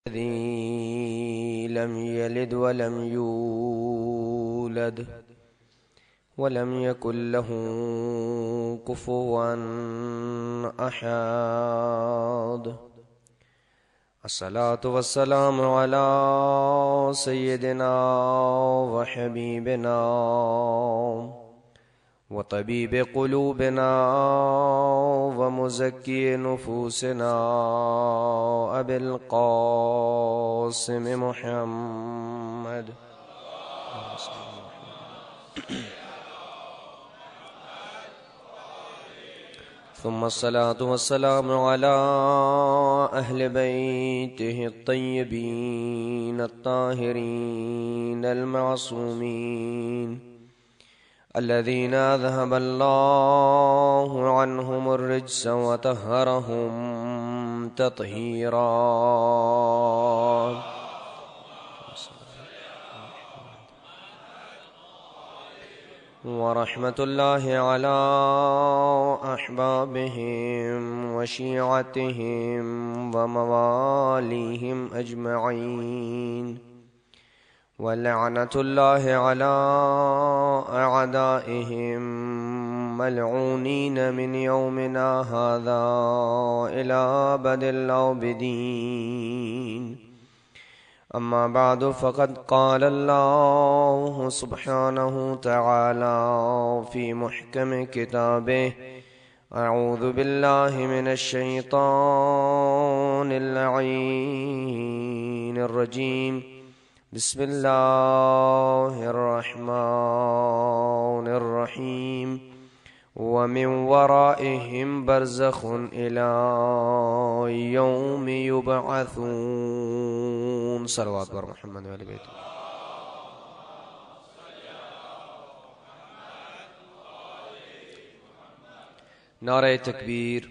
الذي لم يلد ولم يولد ولم يكن له كفوا أحد. الصلاة والسلام على سيدنا وحبيبنا وطبيب قلوبنا ومزكي نفوسنا أبي القاسم محمد ثم الصلاة والسلام على أهل بيته الطيبين الطاهرين المعصومين الذين أذهب الله عنهم الرجس وطهرهم تطهيرا. ورحمة الله على أحبابهم وشيعتهم ومواليهم أجمعين، ولعنة الله على أعدائهم ملعونين من يومنا هذا إلى أبد الآبدين. أما بعد، فقد قال الله سبحانه تعالى في محكم كتابه: أعوذ بالله من الشيطان اللعين الرجيم، بسم الله الرحمن الرحيم. ومن ورائهم برزخ إلى يوم يبعثون. صلوات بر محمد وآل بیت. نعرہ تکبیر،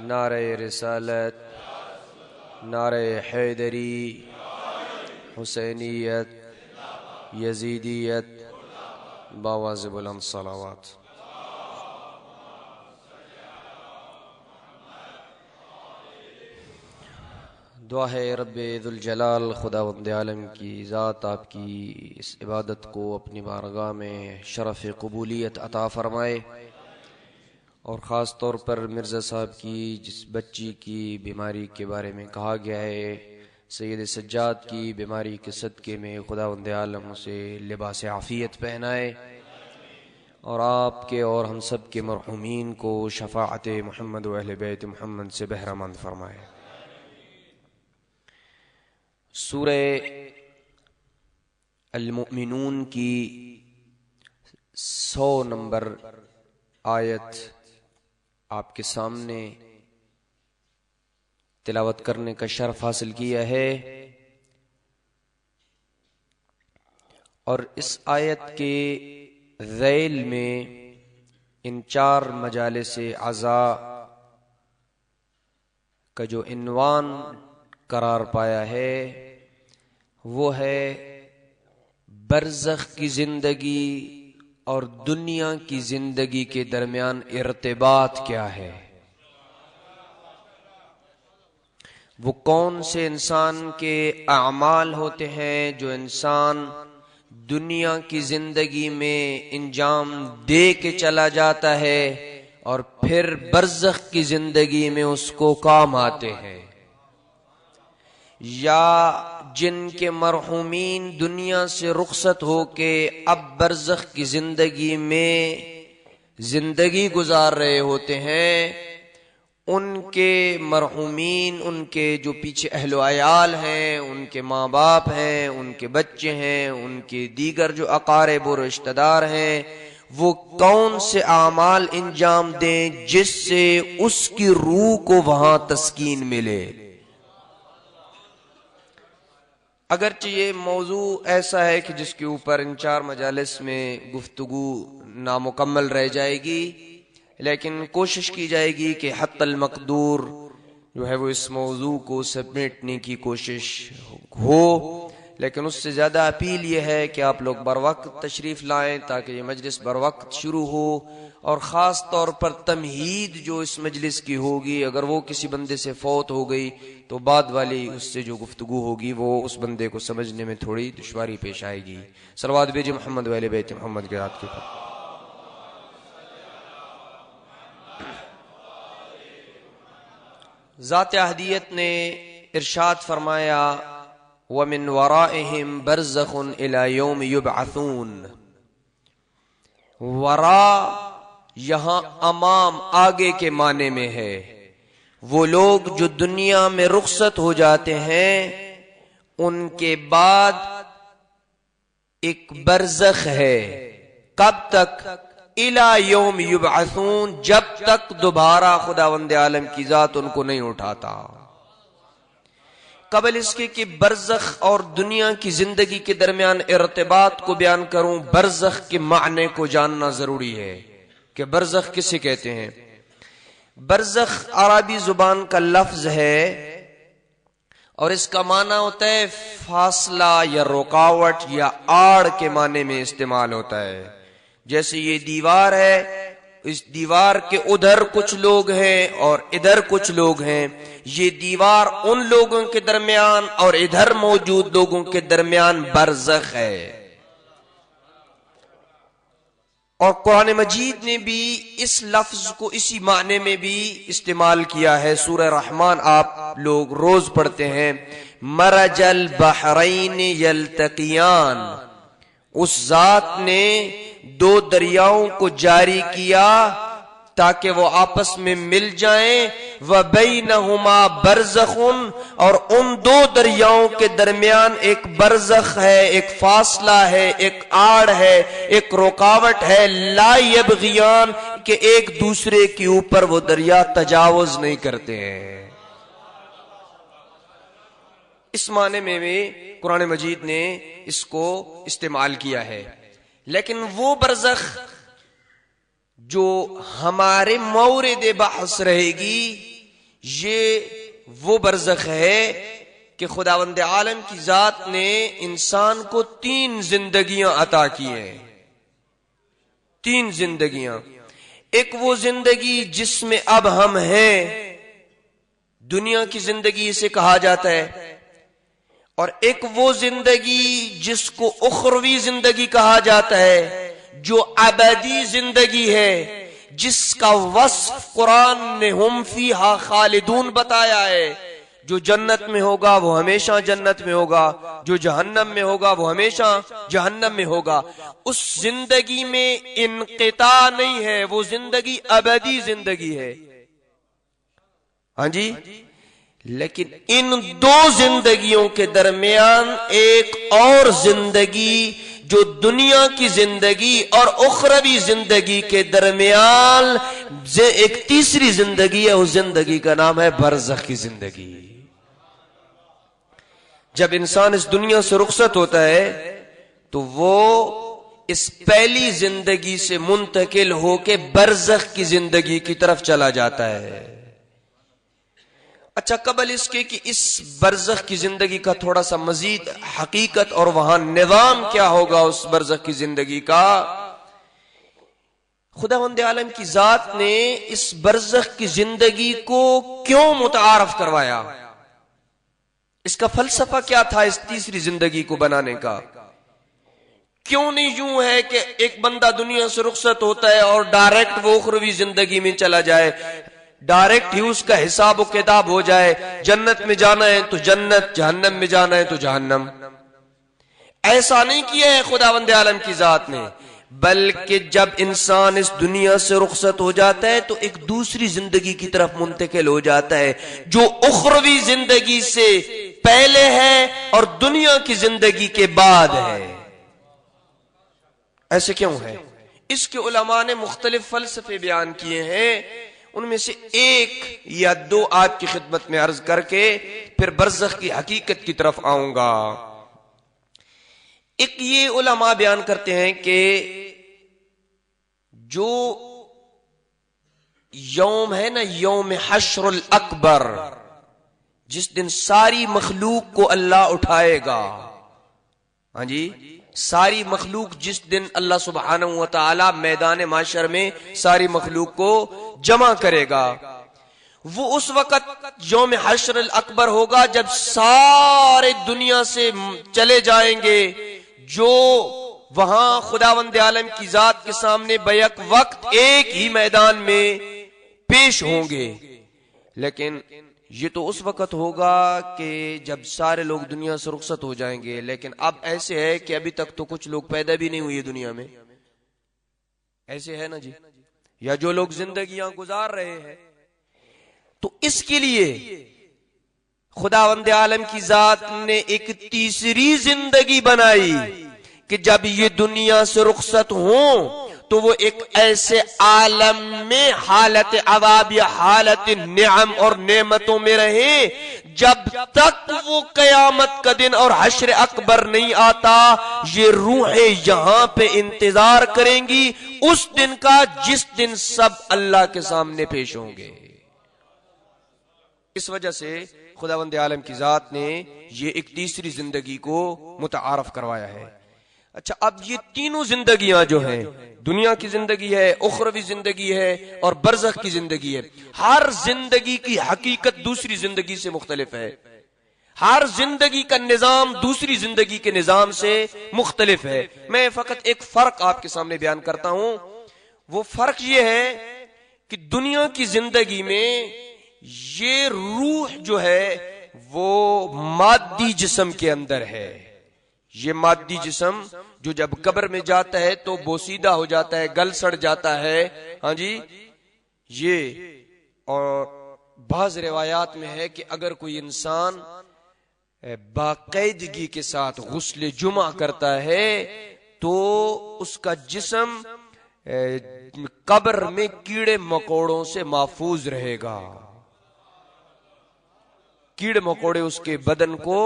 نعرہ رسالت، نعرہ حیدری، حسینیت، یزیدیت، باواز بلند صلوات. دعا ہے رب ذوالجلال خداوند عالم کی ذات آپ کی اس عبادت کو اپنی بارگاہ میں شرف قبولیت عطا فرمائے، اور خاص طور پر مرزا صاحب کی جس بچی کی بیماری کے بارے میں کہا گیا ہے، سید سجاد کی بیماری کے صدقے میں خداوند عالم اسے لباس عافیت پہنائے، اور آپ کے اور ہم سب کے مرحومین کو شفاعت محمد و اہل بیت محمد سے بہرہ مند فرمائے. سورہ المؤمنون کی 100 نمبر آیت آپ کے سامنے تلاوت کرنے کا شرف حاصل کیا ہے، اور اس آیت کے ذیل میں ان 4 مجالس اعضاء کا جو عنوان قرار پایا ہے وہ ہے برزخ کی زندگی اور دنیا کی زندگی کے درمیان ارتباط کیا ہے. وہ کون سے انسان کے اعمال ہوتے ہیں جو انسان دنیا کی زندگی میں انجام دے کے چلا جاتا ہے اور پھر برزخ کی زندگی میں اس کو کام آتے ہیں، یا جن کے مرحومین دنیا سے رخصت ہو کے اب برزخ کی زندگی میں زندگی گزار رہے ہوتے ہیں، ان کے مرحومین، ان کے جو پیچھے اہل و عیال ہیں، ان کے ماں باپ ہیں، ان کے بچے ہیں، ان کے دیگر جو اقارب و رشتہ دار ہیں، وہ کون سے اعمال انجام دیں جس سے اس کی روح کو وہاں تسکین ملے. اگرچہ یہ موضوع ایسا ہے کہ جس کے اوپر ان 4 مجالس میں گفتگو نامکمل رہ جائے گی، لیکن کوشش کی جائے گی کہ حتی المقدور جو ہے وہ اس موضوع کو سمیٹنے کی کوشش ہو، لیکن اس سے زیادہ اپیل یہ ہے کہ آپ لوگ بر وقت تشریف لائیں تاکہ یہ مجلس بر وقت شروع ہو، اور خاص طور پر تمہید جو اس مجلس کی ہوگی، اگر وہ کسی بندے سے فوت ہو گئی تو بعد والی اس سے جو گفتگو ہوگی وہ اس بندے کو سمجھنے میں تھوڑی دشواری پیش آئے گی۔ صلوات بھیجیں محمد وعلی بیت محمد کے رات کے پر۔ ذات احدیت نے ارشاد فرمایا وَمِن وَرَائِهِمْ بَرْزَخٌ إِلَى يَوْمِ يُبْعَثُونَ۔ ورا یہاں امام، آگے کے معنی میں ہے۔ وہ لوگ جو دنیا میں رخصت ہو جاتے ہیں ان کے بعد ایک برزخ ہے۔ کب تک؟ الی یوم یبعثون، جب تک دوبارہ خداوند عالم کی ذات ان کو نہیں اٹھاتا۔ قبل اس کے کہ برزخ اور دنیا کی زندگی کے درمیان ارتباط کو بیان کروں، برزخ کے معنی کو جاننا ضروری ہے کہ برزخ کسے کہتے ہیں۔ برزخ عربی زبان کا لفظ ہے اور اس کا معنی ہوتا ہے فاصلہ یا رکاوٹ یا آڑ کے معنی میں استعمال ہوتا ہے۔ جیسے یہ دیوار ہے، اس دیوار کے ادھر کچھ لوگ ہیں اور ادھر کچھ لوگ ہیں، یہ دیوار ان لوگوں کے درمیان اور ادھر موجود لوگوں کے درمیان برزخ ہے۔ اور قرآن مجید نے بھی اس لفظ کو اسی معنی میں بھی استعمال کیا ہے۔ سورہ رحمان آپ لوگ روز پڑھتے ہیں، مرج البحرین یلتقیان، اس ذات نے دو دریاؤں کو جاری کیا تاکہ وہ آپس میں مل جائیں، وَبَيْنَهُمَا بَرْزَخٌ، اور ان دو دریاؤں کے درمیان ایک برزخ ہے، ایک فاصلہ ہے، ایک آڑ ہے، ایک رکاوٹ ہے، لا یبغیان، کہ ایک دوسرے کے اوپر وہ دریا تجاوز نہیں کرتے ہیں۔ اس معنی میں بھی قرآن مجید نے اس کو استعمال کیا ہے۔ لیکن وہ برزخ جو ہمارے مورد بحث رہے گی، یہ وہ برزخ ہے کہ خداوند عالم کی ذات نے انسان کو 3 زندگیاں عطا کی ہیں۔ 3 زندگیاں۔ ایک وہ زندگی جس میں اب ہم ہیں، دنیا کی زندگی اسے کہا جاتا ہے، اور ایک وہ زندگی جس کو اخروی زندگی کہا جاتا ہے، جو ابدی زندگی ہے، جس کا وصف قرآن نے ہم فیہا خالدون بتایا ہے۔ جو جنت میں ہوگا وہ ہمیشہ جنت میں ہوگا، جو جہنم میں ہوگا وہ ہمیشہ جہنم میں ہوگا۔ اس زندگی میں انقطاع نہیں ہے، وہ زندگی ابدی زندگی ہے۔ ہاں جی، لیکن ان 2 زندگیوں کے درمیان ایک اور زندگی جو دنیا کی زندگی اور اخروی زندگی کے درمیان ایک تیسری زندگی ہے، اس زندگی کا نام ہے برزخ کی زندگی۔ جب انسان اس دنیا سے رخصت ہوتا ہے تو وہ اس پہلی زندگی سے منتقل ہو کے برزخ کی زندگی کی طرف چلا جاتا ہے۔ اچھا، قبل اس کے کہ اس برزخ کی زندگی کا تھوڑا سا مزید حقیقت اور وہاں نظام کیا ہوگا اس برزخ کی زندگی کا، خداوند عالم کی ذات نے اس برزخ کی زندگی کو کیوں متعارف کروایا؟ اس کا فلسفہ کیا تھا اس تیسری زندگی کو بنانے کا؟ کیوں نہیں یوں ہے کہ ایک بندہ دنیا سے رخصت ہوتا ہے اور ڈائریکٹ وہ اخروی زندگی میں چلا جائے، ڈائریکٹ ہی اس کا حساب و کتاب ہو جائے، جنت میں جانا ہے تو جنت، جہنم میں جانا ہے تو جہنم۔ ایسا نہیں کیا ہے خداوند عالم کی ذات نے، بلکہ جب انسان اس دنیا سے رخصت ہو جاتا ہے تو ایک دوسری زندگی کی طرف منتقل ہو جاتا ہے جو اخروی زندگی سے پہلے ہے اور دنیا کی زندگی کے بعد ہے۔ ایسے کیوں ہے؟ اس کے علماء نے مختلف فلسفے بیان کیے ہیں، ان میں سے ایک یا 2 آپ کی خدمت میں عرض کر کے پھر برزخ کی حقیقت کی طرف آؤں گا۔ ایک یہ علماء بیان کرتے ہیں کہ جو یوم ہے نا، یوم حشر الاکبر، جس دن ساری مخلوق کو اللہ اٹھائے گا، ہاں جی، ساری مخلوق جس دن اللہ سبحانہ و تعالی میدان معاشر میں ساری مخلوق کو جمع کرے گا، وہ اس وقت یوم حشر الاکبر ہوگا جب سارے دنیا سے چلے جائیں گے، جو وہاں خداوند عالم کی ذات کے سامنے بیک وقت ایک ہی میدان میں پیش ہوں گے۔ لیکن یہ تو اس وقت ہوگا کہ جب سارے لوگ دنیا سے رخصت ہو جائیں گے، لیکن اب ایسے ہے کہ ابھی تک تو کچھ لوگ پیدا بھی نہیں ہوئے دنیا میں، ایسے ہے نا جی، یا جو لوگ زندگیاں گزار رہے ہیں۔ تو اس کے لیے خداوند عالم کی ذات نے ایک تیسری زندگی بنائی کہ جب یہ دنیا سے رخصت ہوں تو وہ ایک ایسے عالم میں حالت عذاب یا حالت نعم اور نعمتوں میں رہیں جب تک وہ قیامت کا دن اور حشر اکبر نہیں آتا، یہ روحیں یہاں پہ انتظار کریں گی اس دن کا جس دن سب اللہ کے سامنے پیش ہوں گے۔ اس وجہ سے خداوند عالم کی ذات نے یہ ایک تیسری زندگی کو متعارف کروایا ہے۔ اچھا، اب یہ تینوں زندگیاں جو ہیں، دنیا کی زندگی ہے، اخروی زندگی ہے اور برزخ کی زندگی ہے، ہر زندگی کی حقیقت دوسری زندگی سے مختلف ہے، ہر زندگی کا نظام دوسری زندگی کے نظام سے مختلف ہے۔ میں فقط ایک فرق آپ کے سامنے بیان کرتا ہوں، وہ فرق یہ ہے کہ دنیا کی زندگی میں یہ روح جو ہے وہ مادی جسم کے اندر ہے، یہ مادی جسم جو جب قبر میں جاتا ہے تو بوسیدہ ہو جاتا ہے، گل سڑ جاتا ہے، ہاں جی، یہ اور بعض روایات میں ہے کہ اگر کوئی انسان باقاعدگی کے ساتھ غسل جمعہ کرتا ہے تو اس کا جسم قبر میں کیڑے مکوڑوں سے محفوظ رہے گا، کیڑے مکوڑے اس کے بدن کو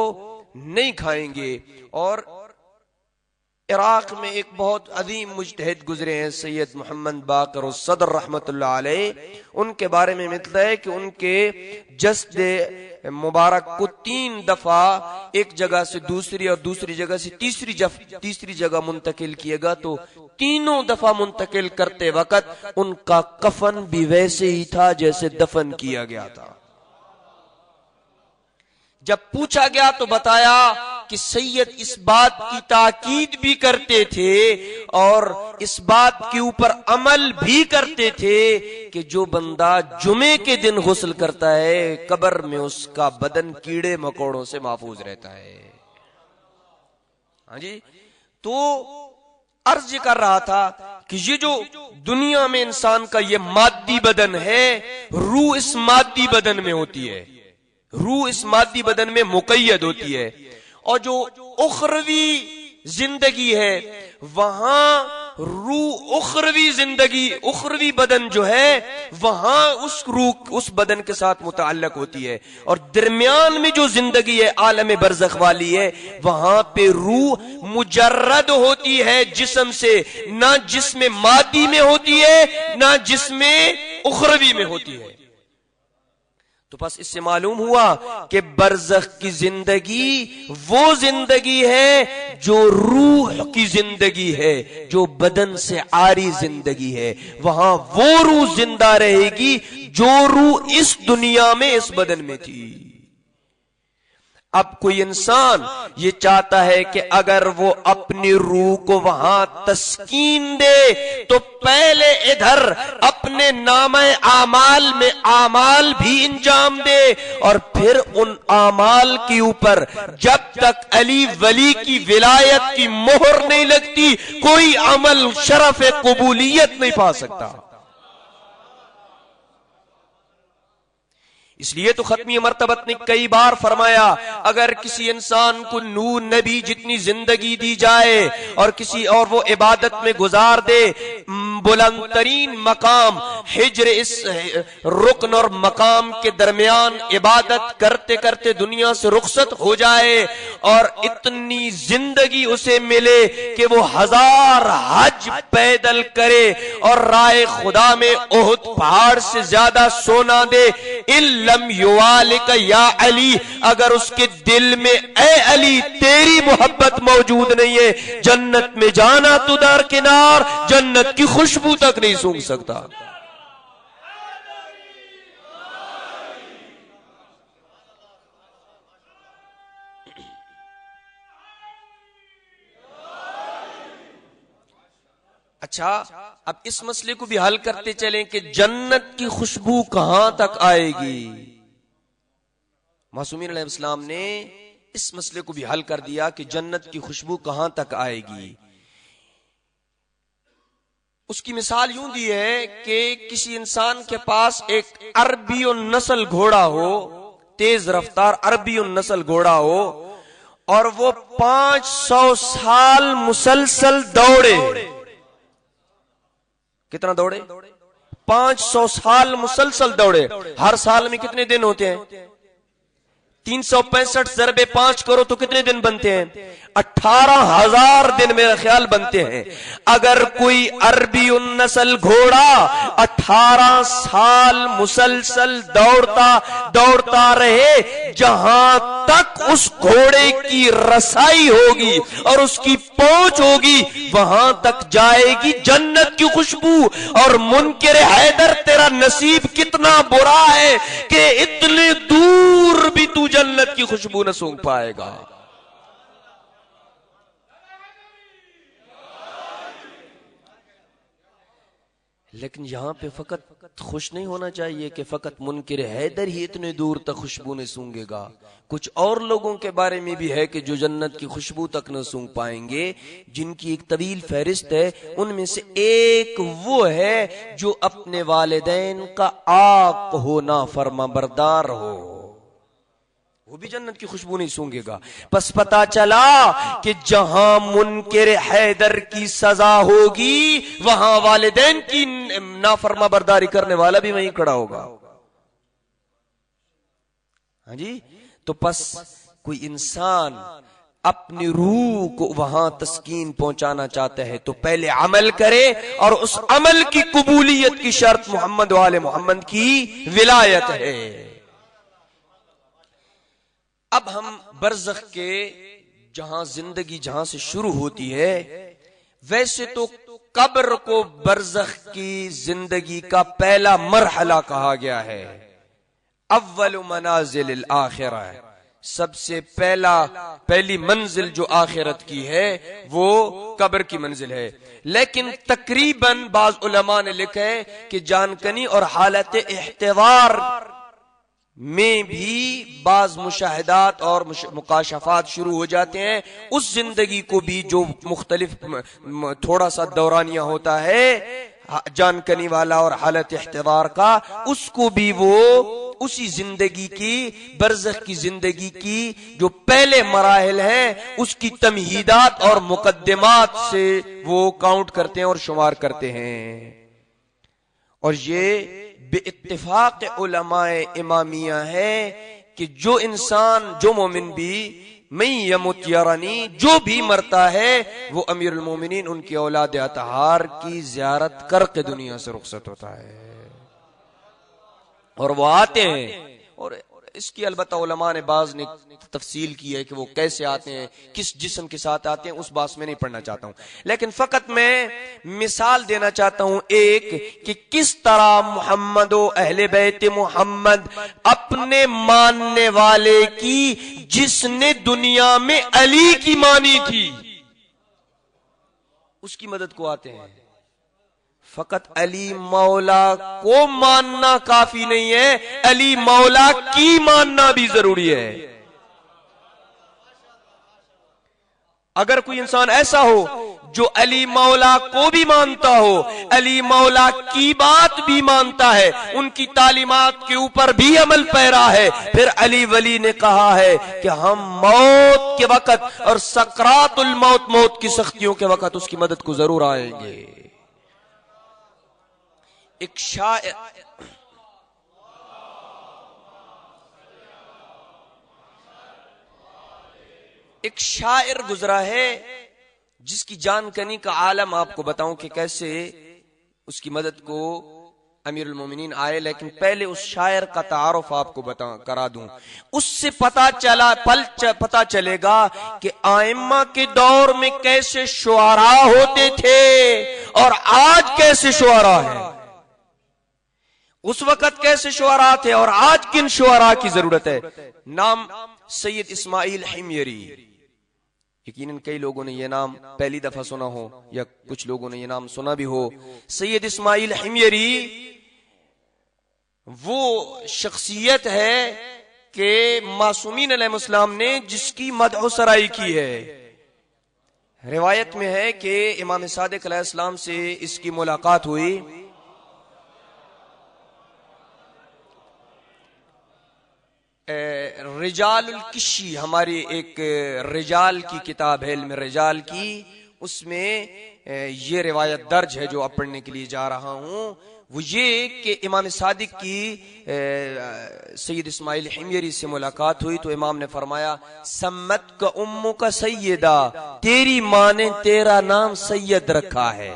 نہیں کھائیں گے۔ اور عراق میں ایک بہت عظیم مجتہد گزرے ہیں سید محمد باقر الصدر رحمت اللہ علیہ، ان کے بارے میں ملتا ہے کہ ان کے جسد مبارک کو 3 دفعہ ایک جگہ سے دوسری اور دوسری جگہ سے تیسری جگہ منتقل کیے گا، تو تینوں دفعہ منتقل کرتے وقت ان کا کفن بھی ویسے ہی تھا جیسے دفن کیا گیا تھا۔ جب پوچھا گیا تو بتایا کہ سید اس بات کی تاکید بھی کرتے تھے اور اس بات کے اوپر عمل بھی کرتے تھے کہ جو بندہ جمعے کے دن غسل کرتا ہے قبر میں اس کا بدن کیڑے مکوڑوں سے محفوظ رہتا ہے۔ ہاں جی، تو عرض کر رہا تھا کہ یہ جو دنیا میں انسان کا یہ مادی بدن ہے، روح اس مادی بدن میں ہوتی ہے، روح اس مادی بدن میں مقید ہوتی ہے، اور جو اخروی زندگی ہے وہاں روح اخروی زندگی، اخروی بدن جو ہے وہاں اس روح اس بدن کے ساتھ متعلق ہوتی ہے، اور درمیان میں جو زندگی ہے عالم برزخ والی ہے وہاں پہ روح مجرد ہوتی ہے جسم سے، نہ جسم مادی میں ہوتی ہے نہ جسم اخروی میں ہوتی ہے۔ تو بس اس سے معلوم ہوا کہ برزخ کی زندگی وہ زندگی ہے جو روح کی زندگی ہے، جو بدن سے عاری زندگی ہے، وہاں وہ روح زندہ رہے گی جو روح اس دنیا میں اس بدن میں تھی۔ اب کوئی انسان یہ چاہتا ہے کہ اگر وہ اپنی روح کو وہاں تسکین دے تو پہلے ادھر اپنے نامہ اعمال میں اعمال بھی انجام دے، اور پھر ان اعمال کے اوپر جب تک علی ولی کی ولایت کی مہر نہیں لگتی کوئی عمل شرف قبولیت نہیں پا سکتا۔ اس لیے تو ختمی مرتبت نے کئی بار فرمایا اگر کسی انسان کو نور نبی جتنی زندگی دی جائے اور کسی اور وہ عبادت میں گزار دے، بلند ترین مقام ہجر اس رکن اور مقام کے درمیان عبادت کرتے کرتے دنیا سے رخصت ہو جائے اور اتنی زندگی اسے ملے کہ وہ 1000 حج پیدل کرے اور رائے خدا میں احد پہاڑ سے زیادہ سونا دے، ان لم یوالک یا علی، اگر اس کے دل میں اے علی تیری محبت موجود نہیں ہے، جنت میں جانا تو درکنار، جنت کی خوشبو تک نہیں سونگھ سکتا۔ اچھا، اب اس مسئلے کو بھی حل کرتے چلیں کہ جنت کی خوشبو کہاں تک آئے گی۔ معصومین علیہ السلام نے اس مسئلے کو بھی حل کر دیا کہ جنت کی خوشبو کہاں تک آئے گی۔ اس کی مثال یوں دی ہے کہ کسی انسان کے پاس ایک عربی النسل گھوڑا ہو، تیز رفتار عربی النسل گھوڑا ہو، اور وہ 500 سال مسلسل دوڑے۔ کتنا دوڑے؟ 500 سال مسلسل دوڑے۔ ہر سال میں کتنے دن ہوتے ہیں؟ 365 ضرب 5 کرو تو کتنے دن بنتے ہیں؟ 18,000 دن میرا خیال بنتے ہیں۔ اگر کوئی عربی النسل گھوڑا 18 سال مسلسل دوڑتا رہے، جہاں تک اس گھوڑے کی رسائی ہوگی اور اس کی پہنچ ہوگی وہاں تک جائے گی جنت کی خوشبو۔ اور منکر حیدر تیرا نصیب کتنا برا ہے کہ اتنے دور بھی تو جنت کی خوشبو نہ سونگھ پائے گا۔ لیکن یہاں پہ فقط خوش نہیں ہونا چاہیے کہ فقط منکر حیدر ہی اتنے دور تک خوشبو نہیں سونگے گا، کچھ اور لوگوں کے بارے میں بھی ہے کہ جو جنت کی خوشبو تک نہ سونگ پائیں گے، جن کی ایک طویل فہرست ہے۔ ان میں سے ایک وہ ہے جو اپنے والدین کا عاق ہو، نافرما بردار ہو، وہ بھی جنت کی خوشبو نہیں سونگے گا۔ پس پتا چلا کہ جہاں منکر حیدر کی سزا ہوگی وہاں والدین کی نافرما برداری کرنے والا بھی وہیں کھڑا ہوگا۔ ہاں جی، تو پس کوئی انسان اپنی روح کو وہاں تسکین پہنچانا چاہتا ہے تو پہلے عمل کرے، اور اس عمل کی قبولیت کی شرط محمد و آل محمد کی ولایت ہے۔ اب ہم برزخ کے جہاں زندگی جہاں سے شروع ہوتی ہے، ویسے تو قبر کو برزخ کی زندگی کا پہلا مرحلہ کہا گیا ہے، اول منازل الآخرہ، سب سے پہلی منزل جو آخرت کی ہے وہ قبر کی منزل ہے۔ لیکن تقریباً بعض علماء نے لکھا ہے کہ جانکنی اور حالت احتضار میں بھی بعض مشاہدات اور مکاشفات شروع ہو جاتے ہیں۔ اس زندگی کو بھی جو مختلف تھوڑا سا دورانیہ ہوتا ہے جانکنی والا اور حالت احتضار کا، اس کو بھی وہ اسی زندگی کی برزخ کی زندگی کی جو پہلے مراحل ہیں اس کی تمہیدات اور مقدمات سے وہ کاؤنٹ کرتے ہیں اور شمار کرتے ہیں۔ اور یہ بے اتفاق علماء امامیہ ہے کہ جو انسان، جو مومن بھی من یمت یرانی، جو بھی مرتا ہے وہ امیر المومنین ان کی اولاد اطہار کی زیارت کر کے دنیا سے رخصت ہوتا ہے، اور وہ آتے ہیں۔ اور اس کی البتہ علماء نے بعض نے تفصیل کی ہے کہ وہ کیسے آتے ہیں، کس جسم کے ساتھ آتے ہیں، اس بات میں نہیں پڑھنا چاہتا ہوں، لیکن فقط میں مثال دینا چاہتا ہوں ایک کہ کس طرح محمد و اہل بیت محمد اپنے ماننے والے کی، جس نے دنیا میں علی کی مانی تھی، اس کی مدد کو آتے ہیں۔ فقط علی مولا کو ماننا کافی نہیں ہے، علی مولا کی ماننا بھی ضروری ہے۔ اگر کوئی انسان ایسا ہو جو علی مولا کو بھی مانتا ہو، علی مولا کی بات بھی مانتا ہے، ان کی تعلیمات کے اوپر بھی عمل پیرا ہے، پھر علی ولی نے کہا ہے کہ ہم موت کے وقت اور سکرات الموت، موت کی سختیوں کے وقت اس کی مدد کو ضرور آئیں گے۔ ایک شاعر گزرا ہے جس کی جان کنی کا عالم آپ کو بتاؤں کہ کیسے اس کی مدد کو امیر المومنین آئے، لیکن پہلے اس شاعر کا تعارف آپ کو کرا دوں. اس سے پتا چلے گا کہ ائمہ کے دور میں کیسے شعراء ہوتے تھے اور آج کیسے شعراء ہیں. اس وقت کیسے شعراء تھے اور آج کن شعراء کی ضرورت ہے. نام سید اسماعیل حمیری. یقیناً کئی لوگوں نے یہ نام پہلی دفعہ سنا ہو یا کچھ لوگوں نے یہ نام سنا بھی ہو. سید اسماعیل حمیری وہ شخصیت ہے کہ معصومین علیہ السلام نے جس کی مدح و سرائی کی ہے. روایت میں ہے کہ امام صادق علیہ السلام سے اس کی ملاقات ہوئی. رجال الکشی ہماری ایک رجال کی کتاب ہے، علم رجال کی، اس میں یہ روایت درج ہے جو اب پڑھنے کے لیے جا رہا ہوں. وہ یہ کہ امام صادق کی سید اسماعیل حمیری سے ملاقات ہوئی تو امام نے فرمایا سمت کا امو کا سیدہ، تیری ماں نے تیرا نام سید رکھا ہے.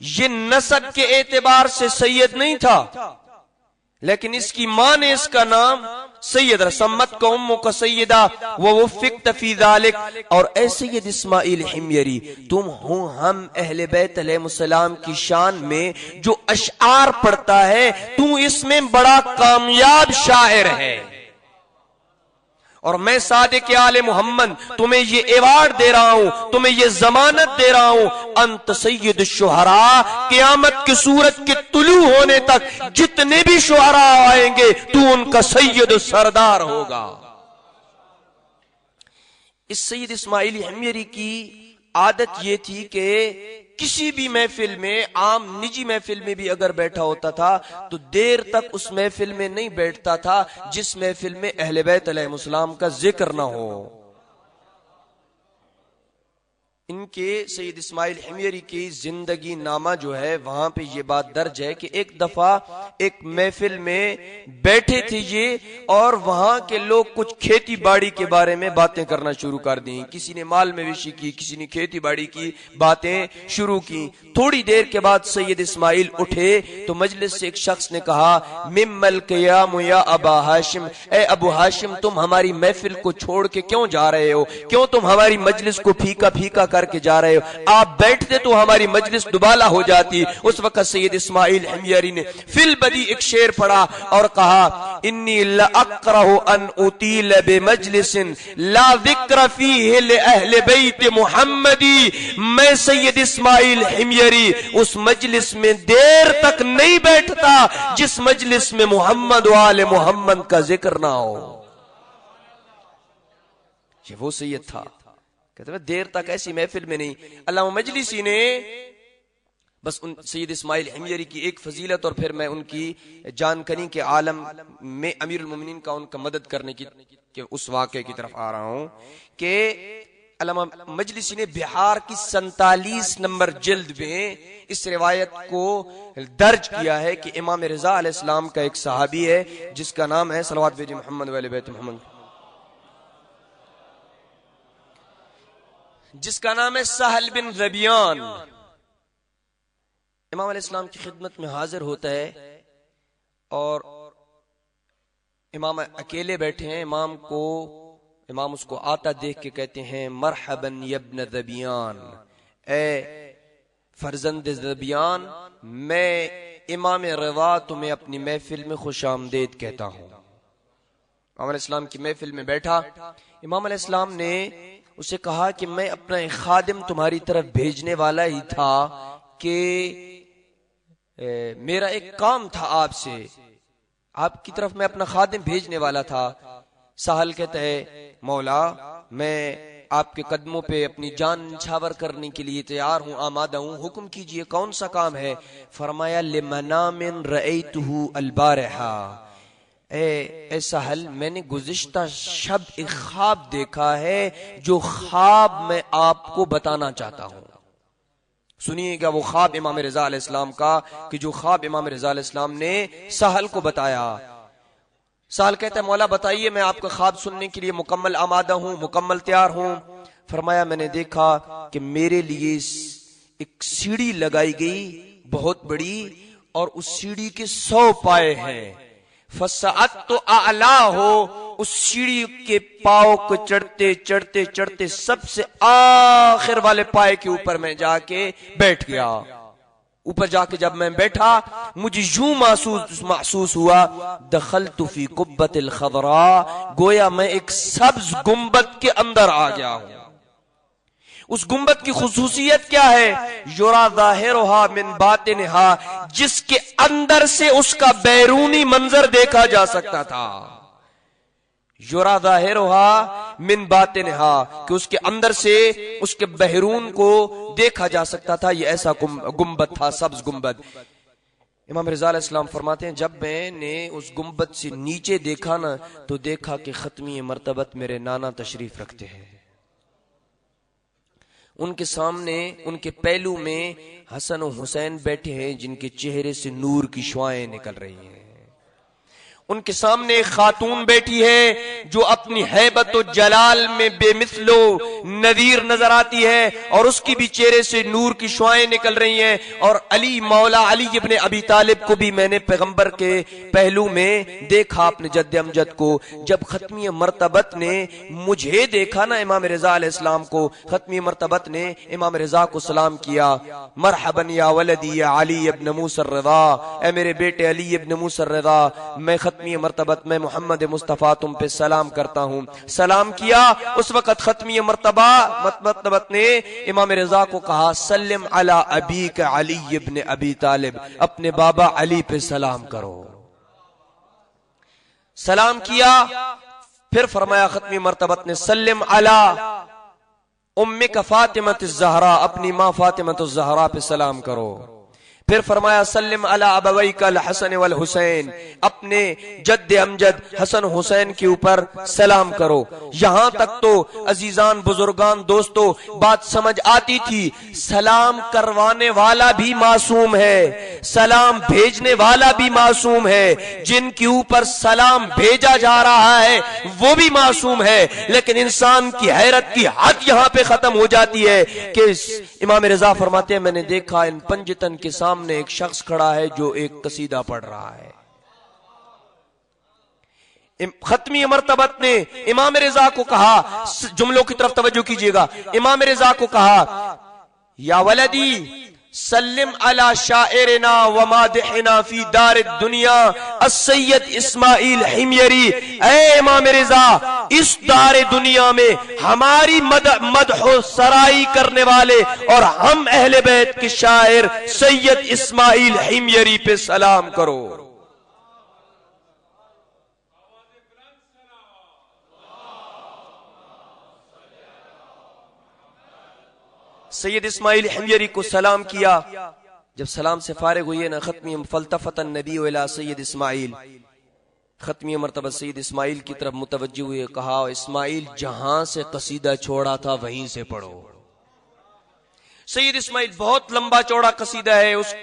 یہ نسب کے اعتبار سے سید نہیں تھا، لیکن اس کی ماں نے اس کا نام سید سمت کا امو کا سیدہ ووفقت فی ذالک. اور اے سید اسماعیل حمیری، تم ہو ہم اہل بیت علیہ السلام کی شان میں جو اشعار پڑھتا ہے، تو اس میں بڑا کامیاب شاعر ہے، اور میں صادق آل محمد تمہیں یہ ایوارڈ دے رہا ہوں، تمہیں یہ ضمانت دے رہا ہوں، انت سید الشعراء، قیامت کے سورج کے طلوع ہونے تک جتنے بھی شعراء آئیں گے تو ان کا سید و سردار ہوگا. اس سید اسماعیل حمیری کی عادت یہ تھی کہ کسی بھی محفل میں، عام نجی محفل میں بھی اگر بیٹھا ہوتا تھا تو دیر تک اس محفل میں نہیں بیٹھتا تھا جس محفل میں اہل بیت علیہ السلام کا ذکر نہ ہو. ان کے سید اسماعیل حمیری کی زندگی نامہ جو ہے وہاں پہ یہ بات درج ہے کہ ایک دفعہ ایک محفل میں بیٹھے تھے یہ، اور وہاں کے لوگ کچھ کھیتی باڑی کے بارے میں باتیں کرنا شروع کر دیں. کسی نے مال مویشی کی، کسی نے کھیتی باڑی کی باتیں شروع کی. تھوڑی دیر کے بعد سید اسماعیل اٹھے تو مجلس سے ایک شخص نے کہا ممل قیام یا ابا ہاشم، اے ابو ہاشم تم ہماری محفل کو چھوڑ کے کیوں جا رہے ہو؟ کیوں تم ہماری مجلس کو پھیکا پھیکا کر کے جا رہے ہو؟ آپ بیٹھتے تو ہماری مجلس دوبالا ہو جاتی. اس وقت سید اسماعیل حمیری نے فی البدی ایک شعر پڑھا اور کہا انی لاکرہ ان اطیل بمجلس لا ذکر فیہ لأہل بیت محمدی. میں سید اسماعیل حمیری اس مجلس میں دیر تک نہیں بیٹھتا جس مجلس میں محمد و آل محمد کا ذکر نہ ہو. یہ وہ سید تھا، کہتے ہیں دیر تک ایسی محفل میں نہیں. علامہ مجلسی نے بس ان سید اسماعیل حمیری کی ایک فضیلت اور پھر میں ان کی جانکنی کے عالم میں امیر المومنین کا ان کا مدد کرنے کی کہ اس واقعے کی طرف آ رہا ہوں کہ علامہ مجلسی نے بہار کی 47 نمبر جلد میں اس روایت کو درج کیا ہے کہ امام رضا علیہ السلام کا ایک صحابی ہے جس کا نام ہے صلوات بھیجئے محمد و آل بیت محمد، جس کا نام ہے سہل بن ذبیان. امام علیہ السلام کی خدمت میں حاضر ہوتا ہے اور امام اکیلے بیٹھے ہیں. امام اس کو آتا دیکھ کے کہتے ہیں مرحبا یبن ذبیان، اے فرزند ذبیان، میں امام رضا تمہیں اپنی محفل میں خوش آمدید کہتا ہوں. امام علیہ السلام کی محفل میں بیٹھا. امام علیہ السلام نے اسے کہا کہ میں اپنا ایک خادم تمہاری طرف بھیجنے والا ہی تھا کہ میرا ایک کام تھا آپ سے، آپ کی طرف میں اپنا خادم بھیجنے والا تھا. سہل کہتا ہے مولا میں آپ کے قدموں پہ اپنی جان نچھاور کرنے کے لیے تیار ہوں، آمادہ ہوں، حکم کیجئے کون سا کام ہے؟ فرمایا لمنام رأیتہ البارحہ، اے سہل میں نے گزشتہ شب ایک خواب دیکھا ہے جو خواب میں آپ کو بتانا چاہتا ہوں. سنیے گا وہ خواب امام رضا علیہ السلام کا کہ جو خواب امام رضا علیہ السلام نے سہل کو بتایا. سہل کہتا ہے مولا بتائیے، میں آپ کا خواب سننے کے لیے مکمل آمادہ ہوں، مکمل تیار ہوں. فرمایا میں نے دیکھا کہ میرے لیے ایک سیڑھی لگائی گئی بہت بڑی، اور اس سیڑھی کے 100 پائے ہیں. فَسَعَدْتُ أَعْلَاهُ، اس سیڑھی کے پاؤں کو چڑھتے چڑھتے چڑھتے سب سے آخر والے پائے کے اوپر میں جا کے بیٹھ گیا. اوپر جا کے جب میں بیٹھا مجھے یوں محسوس ہوا دخلت فی قبۃ الخضراء، گویا میں ایک سبز گنبد کے اندر آ گیا ہوں. اس گنبد کی خصوصیت کیا ہے؟ یرا ظاہرھا من باطنھا، جس کے اندر سے اس کا بیرونی منظر دیکھا جا سکتا تھا. یرا ظاہرھا من باطنھا، کہ اس کے اندر سے اس کے بیرون کو دیکھا جا سکتا تھا. یہ ایسا گنبد تھا، سبز گنبد. امام رضا علیہ السلام فرماتے ہیں جب میں نے اس گنبد سے نیچے دیکھا نا تو دیکھا کہ ختمی مرتبت میرے نانا تشریف رکھتے ہیں. ان کے سامنے ان کے پہلو میں حسن و حسین بیٹھے ہیں جن کے چہرے سے نور کی شعائیں نکل رہی ہیں. ان کے سامنے ایک خاتون بیٹھی ہے جو اپنی ہیبت و جلال میں بے مثل و نظیر نظر آتی ہے، اور اس کی بھی چہرے سے نور کی شعائیں نکل رہی ہیں. اور علی مولا علی ابن ابی طالب کو بھی میں نے پیغمبر کے پہلو میں دیکھا، اپنے جد امجد کو. جب ختمی مرتبت نے مجھے دیکھا نا امام رضا علیہ السلام کو، ختمی مرتبت نے امام رضا کو سلام کیا، مرحبا یا ولدی یا علی ابن موسی الرضا، اے میرے بیٹے علی ابن موسی الرضا، میں ختمی مرتبت میں محمد مصطفیٰ تم پہ سلام کرتا ہوں. سلام کیا. اس وقت ختمی مرتبت نے امام رضا کو کہا سلم علی ابیک علی ابن ابی طالب، اپنے بابا علی پہ سلام کرو. سلام کیا. پھر فرمایا ختمی مرتبت نے سلم علی امک فاطمہ الزہرا، اپنی ماں فاطمہ الزہرا پہ سلام کرو. پھر فرمایا سلم علی ابویک الحسن والحسین، اپنے جد امجد حسن حسین کے اوپر سلام کرو. یہاں تک تو عزیزان بزرگان دوستو بات سمجھ آتی تھی. سلام کروانے والا بھی معصوم ہے، سلام بھیجنے والا بھی معصوم ہے، جن کے اوپر سلام بھیجا جا رہا ہے وہ بھی معصوم ہے. لیکن انسان کی حیرت کی حد یہاں پہ ختم ہو جاتی ہے کہ امام رضا فرماتے ہیں میں نے دیکھا ان پنجتن کے سامنے ایک شخص کھڑا ہے جو ایک قصیدہ پڑھ رہا ہے. ختمی مرتبت نے امام رضا کو کہا، جملوں کی طرف توجہ کیجئے گا، امام رضا کو کہا یا ولدی سلم علی شاعرنا ومادحنا فی دار الدنیا السید اسماعیل حمیری. اے امام رضا، اس دار دنیا میں ہماری مدح و سرائی کرنے والے اور ہم اہل بیت کے شاعر سید اسماعیل حمیری پہ سلام کرو. سید اسماعیل حمیری کو سلام کیا. جب سلام سے فارغ ہوئے نا ختمی فلتفت النبی الی سید اسماعیل، ختمی مرتبہ سید اسماعیل کی طرف متوجہ ہوئے، کہا اسماعیل جہاں سے قصیدہ چھوڑا تھا وہیں سے پڑھو. سید اسماعیل بہت لمبا چوڑا قصیدہ ہے، اس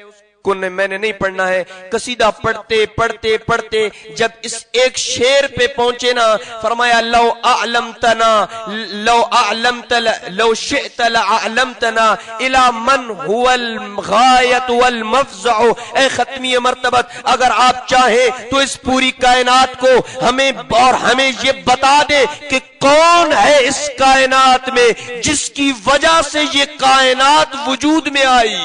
کو میں نے نہیں پڑھنا ہے. قصیدہ پڑھتے پڑھتے پڑھتے جب اس ایک شعر پہ پہنچے نا فرمایا لو شئت لعلمتنا الى من هو الغایت والمفزع. اے ختمی مرتبت اگر آپ چاہیں تو اس پوری کائنات کو ہمیں یہ بتا دے کہ کون ہے اس کائنات میں جس کی وجہ سے یہ کائنات وجود میں آئی،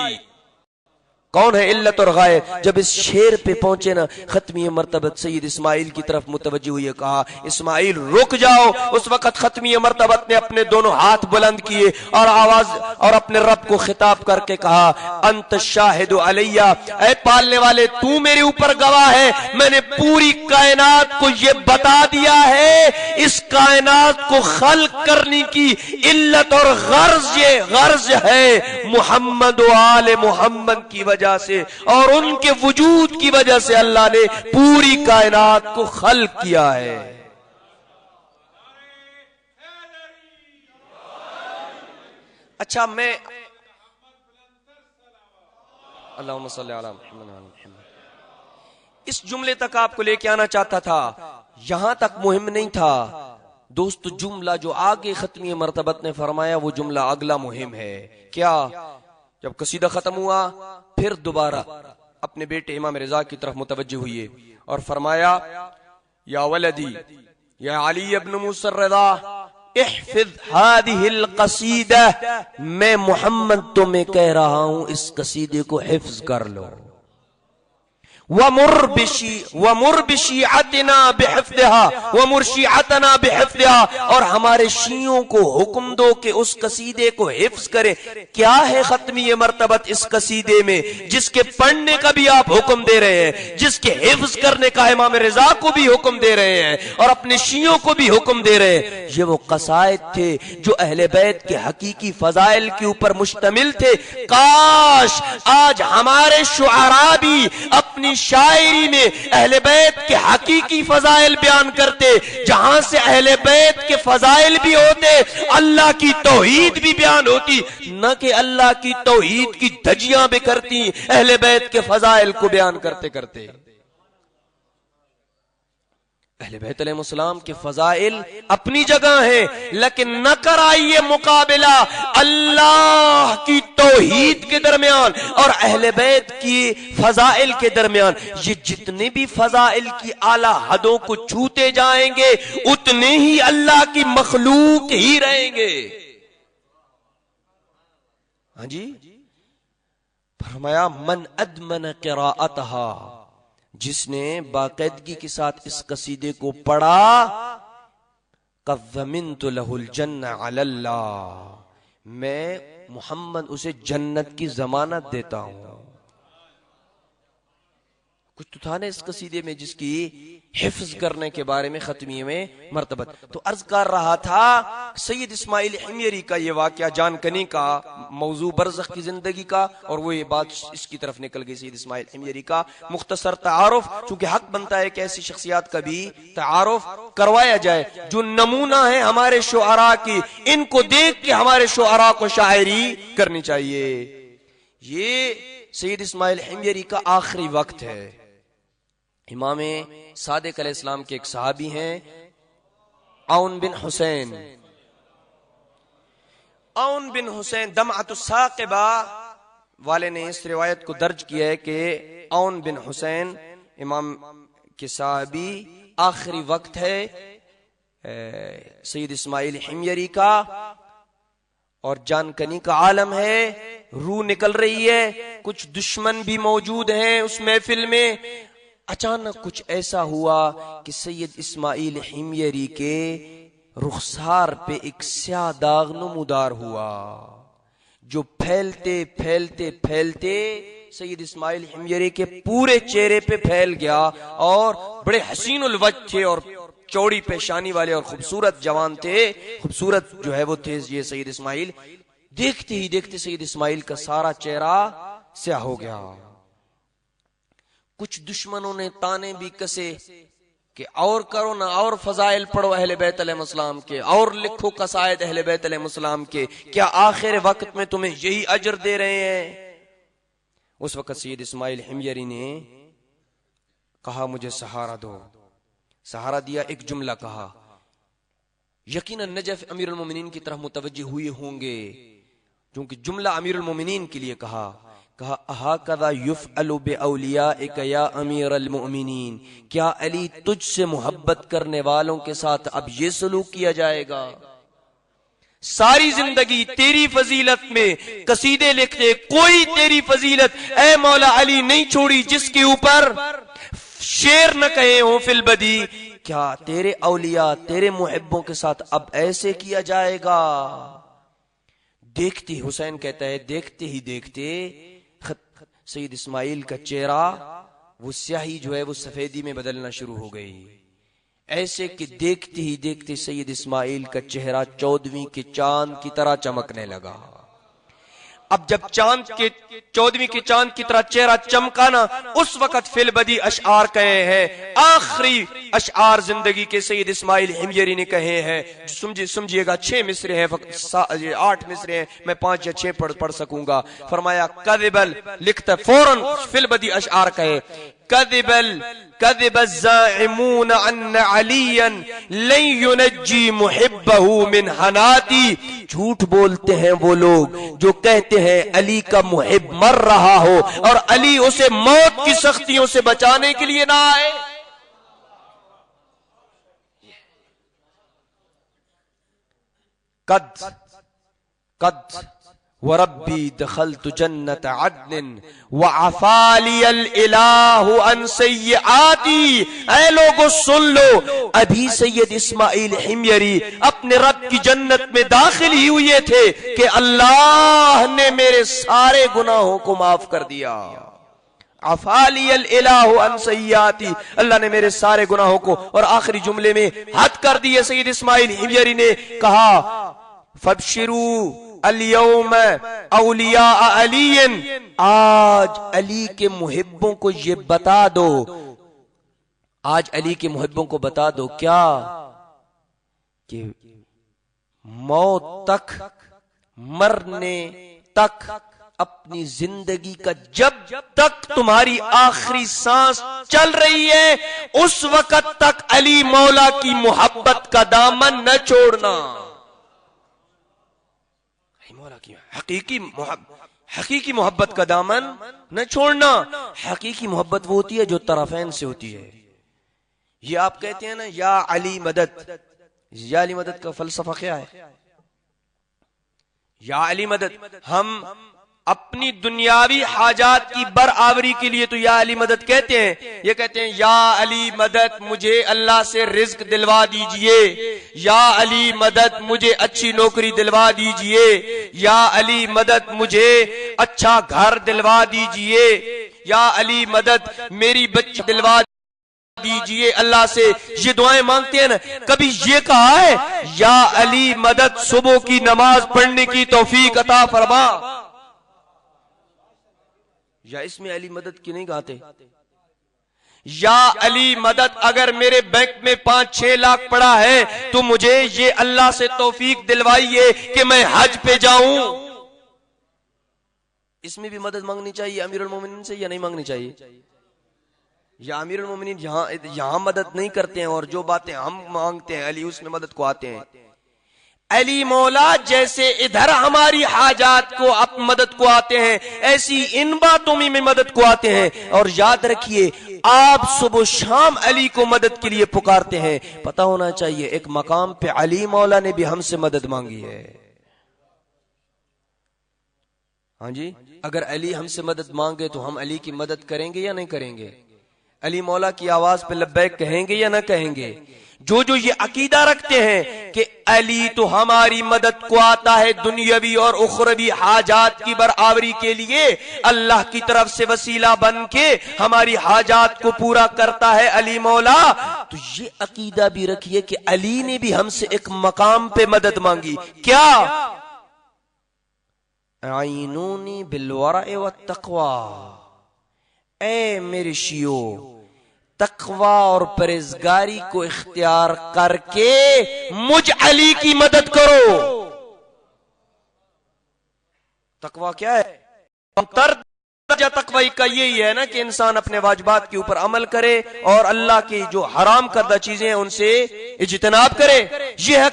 کون ہے علت اور غایت. جب اس شعر پہ پہنچے نا ختمی مرتبت سید اسماعیل کی طرف متوجہ ہوئے، کہا اسماعیل رک جاؤ. اس وقت ختمی مرتبت نے اپنے دونوں ہاتھ بلند کیے اور آواز اور اپنے رب کو خطاب کر کے کہا انت شاہد علیہ، اے پالنے والے تو میرے اوپر گواہ ہے. میں نے پوری کائنات کو یہ بتا دیا ہے اس کائنات کو خلق کرنے کی علت اور غرض ہے محمد و آل محمد کی وجہ سے، اور ان کے وجود کی وجہ سے اللہ نے پوری کائنات کو خلق کیا ہے. اچھا میں اللہم صلی علی محمد وعلی محمد. اس جملے تک آپ کو لے کے آنا چاہتا تھا, یہاں تک مہم نہیں تھا دوست. جملہ جو آگے ختمی مرتبت نے فرمایا وہ جملہ اگلا مہم ہے. کیا؟ جب قصیدہ ختم ہوا پھر دوبارہ اپنے بیٹے امام رضا کی طرف متوجہ ہوئے اور فرمایا یا ولدی یا علی ابن موسی الرضا احفظ هذه القصیدہ, میں محمد تمہیں کہہ رہا ہوں اس قصیدے کو حفظ کر لو. وَمُرْ بِشِيعَتِنَا بِحِفْظِهَا وَمُرْ شِيعَتَنَا بِحِفْظِهَا, اور ہمارے شیعوں کو حکم دو کہ اس قصیدے کو حفظ کرے. کیا ہے ختمی مرتبت اس قصیدے میں جس کے پڑھنے کا بھی آپ حکم دے رہے ہیں, جس کے حفظ کرنے کا امام رضا کو بھی حکم دے رہے ہیں اور اپنے شیعوں کو بھی حکم دے رہے ہیں؟ یہ وہ قصائد تھے جو اہل بیت کے حقیقی فضائل کے اوپر مشتمل تھے. کاش آج ہمارے شعراء بھی اپنی شاعری میں اہل بیت کے حقیقی فضائل بیان کرتے, جہاں سے اہل بیت کے فضائل بھی ہوتے, اللہ کی توحید بھی بیان ہوتی, نہ کہ اللہ کی توحید کی دھجیاں بھی کرتی اہل بیت کے فضائل کو بیان کرتے کرتے. اہل بیت علیہ السلام کے فضائل اپنی جگہ ہیں, لیکن نہ کرائیے مقابلہ اللہ کی توحید کے درمیان اور اہل بیت کی فضائل کے درمیان. یہ جتنے بھی فضائل کی اعلی حدوں کو چھوتے جائیں گے اتنے ہی اللہ کی مخلوق ہی رہیں گے. ہاں جی, فرمایا من ادمن قراءتها, جس نے باقاعدگی کے ساتھ اس قصیدے کو پڑھا, قَضَّمِنْتُ لَهُ الْجَنَّ عَلَى اللَّهِ, میں محمد اسے جنت کی ضمانت دیتا ہوں. کچھ تو تھا نا اس قصیدے میں جس کی حفظ کرنے کے بارے میں ختمیے میں مرتبت. تو عرض کر رہا تھا سید اسماعیل حمیری کا یہ واقعہ جان کنی کا موضوع برزخ کی زندگی کا, اور وہ یہ بات اس کی طرف نکل گئی سید اسماعیل حمیری کا مختصر تعارف, چونکہ حق بنتا ہے کہ ایسی شخصیات کا بھی تعارف کروایا جائے جو نمونہ ہے ہمارے شعراء کی. ان کو دیکھ کے ہمارے شعراء کو شاعری کرنی چاہیے. یہ سید اسماعیل حمیری کا آخری وقت ہے. امام صادق علیہ السلام کے ایک صحابی ہیں عون بن حسین. عون بن حسین دمعۃ الثاقبہ والے نے اس روایت کو درج کیا ہے کہ عون بن حسین امام کے صحابی آخری وقت ہے سید اسماعیل حمیری کا, اور جان کنی کا عالم ہے, روح نکل رہی ہے, کچھ دشمن بھی موجود ہیں اس محفل میں. اچانک کچھ ایسا ہوا کہ سید اسماعیل حمیری کے رخسار پہ ایک سیاہ داغ نمودار ہوا جو پھیلتے پھیلتے پھیلتے سید اسماعیل حمیری کے پورے چہرے پہ پھیل گیا, اور بڑے حسین الوجہ تھے اور چوڑی پیشانی والے اور خوبصورت جوان تھے. خوبصورت جو ہے وہ تھے یہ سید اسماعیل. دیکھتے ہی دیکھتے سید اسماعیل کا سارا چہرہ سیاہ ہو گیا. کچھ دشمنوں نے تانے بھی کسے کہ اور کرو نہ, اور فضائل پڑھو اہل بیت علیہ السلام کے, اور لکھو قصائد اہل بیت علیہ السلام کے, کیا آخر وقت میں تمہیں یہی اجر دے رہے ہیں؟ اس وقت سید اسماعیل حمیری نے کہا مجھے سہارا دو. سہارا دیا, ایک جملہ کہا. یقیناً نجف امیر المومنین کی طرف متوجہ ہوئے ہوں گے کیونکہ جملہ امیر المومنین کے لیے کہا اَهَكَذَا يُفْعَلُ بِأَوْلِيَائِكَ يَا أَمِيرَ الْمُؤْمِنِينَ, کیا علی تجھ سے محبت کرنے والوں کے ساتھ اب یہ سلوک کیا جائے گا؟ ساری زندگی تیری فضیلت میں قصیدے لکھتے, کوئی تیری فضیلت اے مولا علی نہیں چھوڑی جس کے اوپر شعر نہ کہے ہوں فی البدی. کیا تیرے اولیاء تیرے محبوں کے ساتھ اب ایسے کیا جائے گا؟ دیکھتی, حسین کہتا ہے دیکھتے ہی دیکھتے سید اسماعیل کا چہرہ وہ سیاہی جو ہے وہ سفیدی میں بدلنا شروع ہو گئی, ایسے کہ دیکھتے ہی دیکھتے سید اسماعیل کا چہرہ 14ویں کے چاند کی طرح چمکنے لگا. اب جب چاند کے 14ویں کے چاند کی طرح چہرہ چمکا نا، اس وقت فی البدی اشعار کہے ہیں، آخری اشعار زندگی کے سید اسماعیل حمیری نے کہے ہیں. سمجھیے گا 6 مصرے ہیں، 8 مصرے ہیں، میں 5 یا 6 پڑھ سکوں گا. فرمایا کذبل، لکھتا فوراً فی البدی اشعار کہے، كذب الزاعمون ان عليا لن ينجي محبه من حناتی. جھوٹ بولتے ہیں وہ لوگ جو کہتے ہیں علی کا محب مر رہا ہو اور علی اسے موت کی سختیوں سے بچانے کے لیے نہ آئے. قد وربی دخلت جنت عدن وعفالی الالہ عن سیئاتی. اے لوگو سن لو، ابھی سید اسماعیل حمیری اپنے رب کی جنت میں داخل ہی ہوئے تھے کہ اللہ نے میرے سارے گناہوں کو معاف کر دیا. عفالی الالہ عن سیئاتی، اللہ نے میرے سارے گناہوں کو. اور آخری جملے میں حد کر دیے سید اسماعیل حمیری نے، کہا فبشروا اليوم اولیاء علی. آج علی کے محبوں کو یہ بتا دو، آج علی کے محبوں کو بتا دو کیا کہ موت تک، مرنے تک، اپنی زندگی کا جب تک تمہاری آخری سانس چل رہی ہے اس وقت تک علی مولا کی محبت کا دامن نہ چھوڑنا. حقیقی محبت کا دامن نہ چھوڑنا. حقیقی محبت وہ ہوتی ہے جو طرفین سے ہوتی ہے. یہ آپ کہتے ہیں نا یا علی مدد، یا علی مدد کا فلسفہ کیا ہے؟ یا علی مدد، ہم اپنی دنیاوی حاجات کی برآوری کے لیے تو یا علی مدد کہتے ہیں. یہ کہتے ہیں یا علی مدد مجھے اللہ سے رزق دلوا دیجئے، یا علی مدد مجھے اچھی نوکری دلوا دیجئے، یا علی مدد مجھے اچھا گھر دلوا دیجئے، یا علی مدد میری بچی دلوا دیجئے. اللہ سے یہ دعائیں مانگتے ہیں نا. کبھی یہ کہا ہے یا علی مدد صبح کی نماز پڑھنے کی توفیق عطا فرما؟ یا اس میں علی مدد کی نہیں گاتے؟ یا علی مدد اگر میرے بینک میں 5-6 لاکھ پڑا ہے تو مجھے یہ اللہ سے توفیق دلوائیے کہ میں حج پہ جاؤں. اس میں بھی مدد مانگنی چاہیے امیر المومنین سے یا نہیں مانگنی چاہیے؟ یا امیر المومنین یہاں مدد نہیں کرتے ہیں اور جو باتیں ہم مانگتے ہیں علی اس میں مدد کو آتے ہیں. علی مولا جیسے ادھر ہماری حاجات کو مدد کو آتے ہیں ایسی ان باتوں میں مدد کو آتے ہیں. اور یاد رکھیے آپ صبح و شام علی کو مدد کے لیے پکارتے ہیں. پتہ ہونا چاہیے ایک مقام پہ علی مولا نے بھی ہم سے مدد مانگی ہے. ہاں جی، اگر علی ہم سے مدد مانگے تو ہم علی کی مدد کریں گے یا نہیں کریں گے؟ علی مولا کی آواز پہ لبیک کہیں گے یا نہ کہیں گے؟ جو یہ عقیدہ رکھتے ہیں کہ علی تو ہماری مدد کو آتا ہے دنیاوی اور اخروی حاجات کی برآوری کے لیے، اللہ کی طرف سے وسیلہ بن کے ہماری حاجات کو پورا کرتا ہے علی مولا، تو یہ عقیدہ بھی رکھیے کہ علی نے بھی ہم سے ایک مقام پہ مدد مانگی. کیا؟ اعینونی بالورع والتقوی. اے میرے شیعو، تقوی اور پرہیزگاری کو اختیار کر کے مجھ علی کی مدد کرو. تقوی کیا ہے؟ درجہ تقوی کا یہی ہے نا کہ انسان اپنے واجبات کے اوپر عمل کرے اور اللہ کی جو حرام کردہ چیزیں ہیں ان سے اجتناب کرے. یہ ہے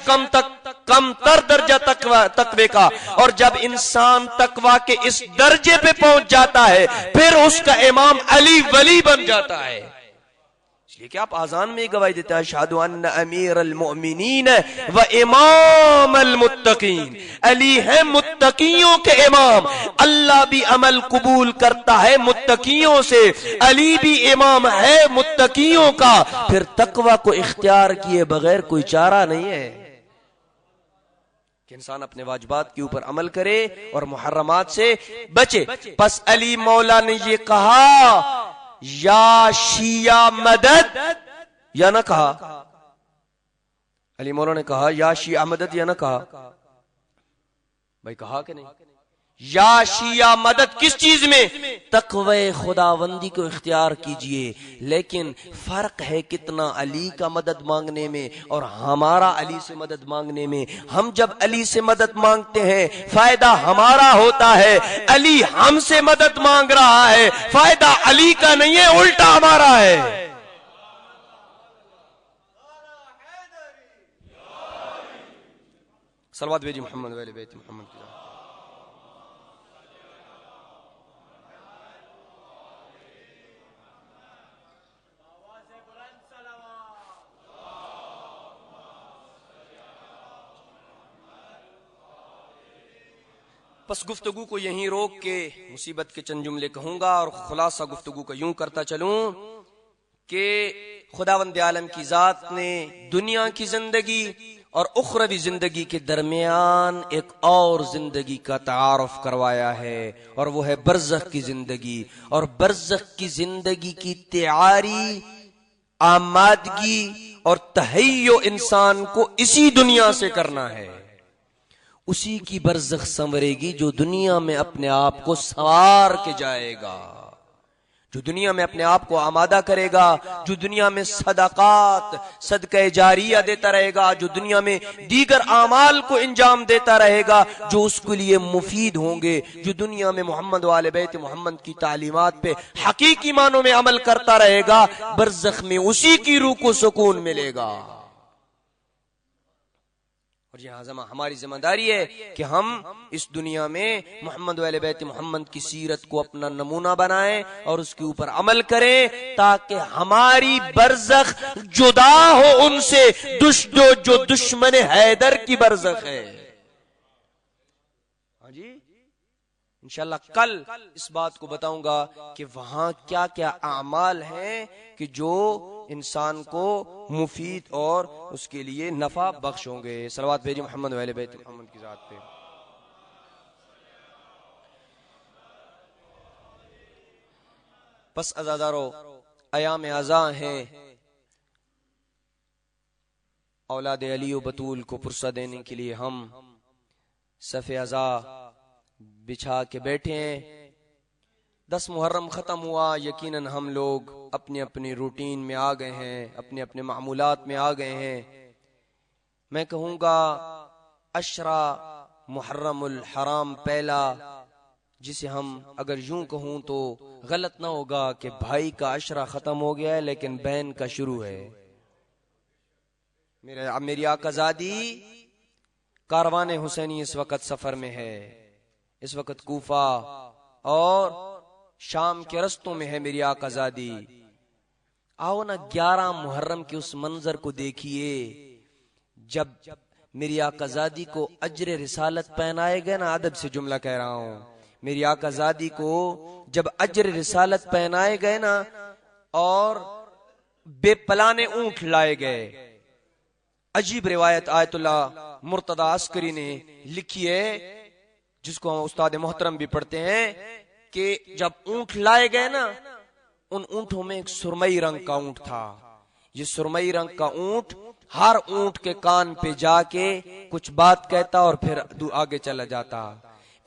کم تر درجہ تقوی کا. اور جب انسان تقوی کے اس درجے پہ پہنچ جاتا ہے پھر اس کا امام علی ولی بن جاتا ہے. کہ آپ آذان میں گواہی دیتے ہیں اشہد ان امیر المؤمنین و امام المتقین. علی ہے متقیوں کے امام. اللہ بھی عمل قبول کرتا ہے متقیوں سے، علی بھی امام ہے متقیوں کا. پھر تقوی کو اختیار کیے بغیر کوئی چارہ نہیں ہے کہ انسان اپنے واجبات کے اوپر عمل کرے اور محرمات سے بچے. پس علی مولا نے یہ کہا یا شیعہ مدد یا نہ کہا؟ علی مولا نے کہا یا شیعہ مدد یا نہ کہا؟ بھائی کہا کہ نہیں؟ یا شیعہ مدد کس چیز میں؟ تقوی خداوندی کو اختیار کیجئے. لیکن فرق ہے کتنا علی کا مدد مانگنے میں اور ہمارا علی سے مدد مانگنے میں. ہم جب علی سے مدد مانگتے ہیں فائدہ ہمارا ہوتا ہے، علی ہم سے مدد مانگ رہا ہے فائدہ علی کا نہیں ہے، الٹا ہمارا ہے. صلوات بھیجی محمد وعلی بیت محمد کی. بس گفتگو کو یہیں روک کے مصیبت کے چند جملے کہوں گا اور خلاصہ گفتگو کا یوں کرتا چلوں کہ خداوند عالم کی ذات نے دنیا کی زندگی اور اخروی زندگی کے درمیان ایک اور زندگی کا تعارف کروایا ہے، اور وہ ہے برزخ کی زندگی. اور برزخ کی زندگی کی تیاری، آمادگی اور تہیو انسان کو اسی دنیا سے کرنا ہے. اسی کی برزخ سنورے گی جو دنیا میں اپنے آپ کو سنوار کے جائے گا، جو دنیا میں اپنے آپ کو آمادہ کرے گا، جو دنیا میں صدقات صدقہ جاریہ دیتا رہے گا، جو دنیا میں دیگر اعمال کو انجام دیتا رہے گا جو اس کے لیے مفید ہوں گے، جو دنیا میں محمد وآل بیت محمد کی تعلیمات پہ حقیقی معنوں میں عمل کرتا رہے گا، برزخ میں اسی کی روح کو سکون ملے گا. اور یہ ہماری ذمہ داری ہے کہ ہم اس دنیا میں محمد وآل بیت محمد کی سیرت کو اپنا نمونہ بنائیں اور اس کے اوپر عمل کریں تاکہ ہماری برزخ جدا ہو ان سے جو دشمن حیدر کی برزخ ہے. ہاں جی انشاءاللہ کل اس بات کو بتاؤں گا کہ وہاں کیا کیا اعمال ہیں کہ جو انسان کو مفید اور اس کے لیے نفع بخش ہوں گے. صلوات بھیجی محمد وآل بیت محمد کی ذات پہ. پس عزادارو ایام ازاں ہیں، اولاد علی و بطول کو پرسہ دینے کے لیے ہم صف ازا بچھا کے بیٹھے ہیں. 10 محرم ختم ہوا، یقیناً ہم لوگ اپنی اپنی روٹین میں آ گئے ہیں، اپنے اپنے معمولات میں آ گئے ہیں. میں کہوں گا عشرہ محرم الحرام پہلا، جسے ہم اگر یوں کہوں تو غلط نہ ہوگا کہ بھائی کا عشرہ ختم ہو گیا ہے لیکن بہن کا شروع ہے. میری آقا زادی کاروان حسینی اس وقت سفر میں ہے، اس وقت کوفہ اور شام کے رستوں میں ہے میری آقا زادی. آؤ نا 11 محرم کے اس منظر کو دیکھیے جب میری آقا زادی کو اجر رسالت پہنائے گئے نا. ادب سے جملہ کہہ رہا ہوں، میری آقا زادی کو جب اجر رسالت پہنائے گئے نا اور بے پلانے اونٹ لائے گئے. عجیب روایت آیت اللہ مرتضی عسکری نے لکھی ہے جس کو ہم استاد محترم بھی پڑھتے ہیں کہ جب اونٹ لائے گئے نا، ان اونٹوں میں ایک سرمئی رنگ کا اونٹ تھا. یہ سرمئی رنگ کا اونٹ ہر اونٹ کے کان پہ جا کے کچھ بات کہتا اور پھر آگے چلا جاتا،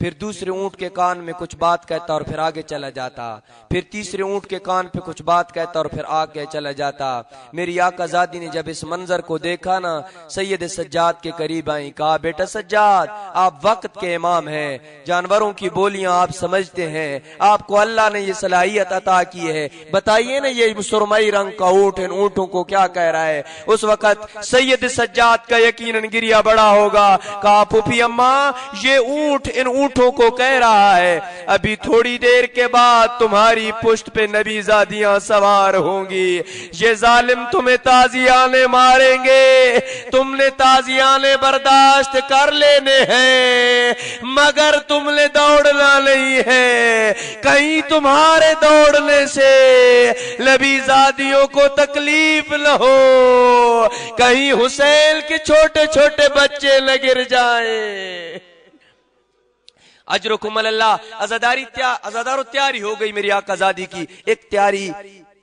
پھر دوسرے اونٹ کے کان میں کچھ بات کہتا اور پھر آگے چلا جاتا، پھر تیسرے اونٹ کے کان پہ کچھ بات کہتا اور پھر آگے چلا جاتا. میری آقا زادی نے جب اس منظر کو دیکھا نا، سید سجاد کے قریب آئیں، کہا بیٹا سجاد آپ وقت کے امام ہیں، جانوروں کی بولیاں آپ سمجھتے ہیں، آپ کو اللہ نے یہ صلاحیت عطا کی ہے، بتائیے نا یہ سرمئی رنگ کا اونٹ ان اونٹوں کو کیا کہہ رہا ہے. اس وقت سید سجاد کا یقیناً گریہ بڑا ہوگا. کہا پھوپھی اماں یہ اونٹ ان اونٹوں کو کہہ رہا ہے ابھی تھوڑی دیر کے بعد تمہاری پشت پہ نبی زادیاں سوار ہوں گی، یہ ظالم تمہیں تازیانے ماریں گے، تم نے تازیانے برداشت کر لینے ہیں مگر تم نے دوڑنا نہیں ہے. کہیں تمہارے دوڑنے سے نبی زادیوں کو تکلیف نہ ہو، کہیں حسین کے چھوٹے چھوٹے بچے نہ گر جائیں. اجرکم اللہ. عزادارو تیاری ہو گئی میری آقا زادی کی. ایک تیاری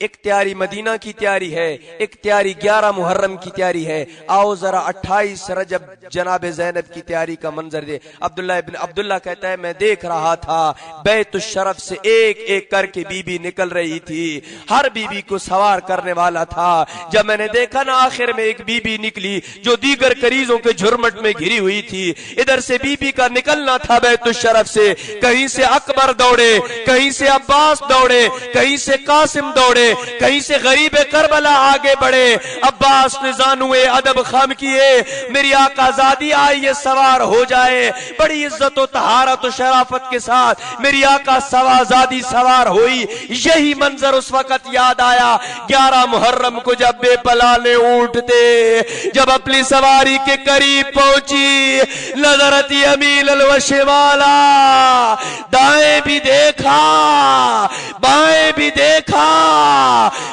ایک تیاری مدینہ کی تیاری ہے، ایک تیاری 11 محرم کی تیاری ہے. آؤ ذرا 28 رجب جناب زینب کی تیاری کا منظر دے. عبداللہ ابن عبداللہ کہتا ہے میں دیکھ رہا تھا بیت الشرف سے ایک ایک کر کے بی بی نکل رہی تھی، ہر بی بی کو سوار کرنے والا تھا. جب میں نے دیکھا نا آخر میں ایک بی بی نکلی جو دیگر کریزوں کے جھرمٹ میں گھری ہوئی تھی. ادھر سے بی بی کا نکلنا تھا بیت الشرف سے، کہیں سے اکبر دوڑے، کہیں سے عباس دوڑے، کہیں سے قاسم دوڑے، کہیں سے غریب کربلا آگے بڑھے. عباس نے زانوے ادب خم کیے، میری آقا زادی آئیے سوار ہو جائے. بڑی عزت و طہارت و شرافت کے ساتھ میری آقا زادی سوار ہوئی. یہی منظر اس وقت یاد آیا 11 محرم کو جب بے پلانے اونٹتے جب اپنی سواری کے قریب پہنچی، نظرت یمین الوشوالا، دائیں بھی دیکھا بائیں بھی دیکھا،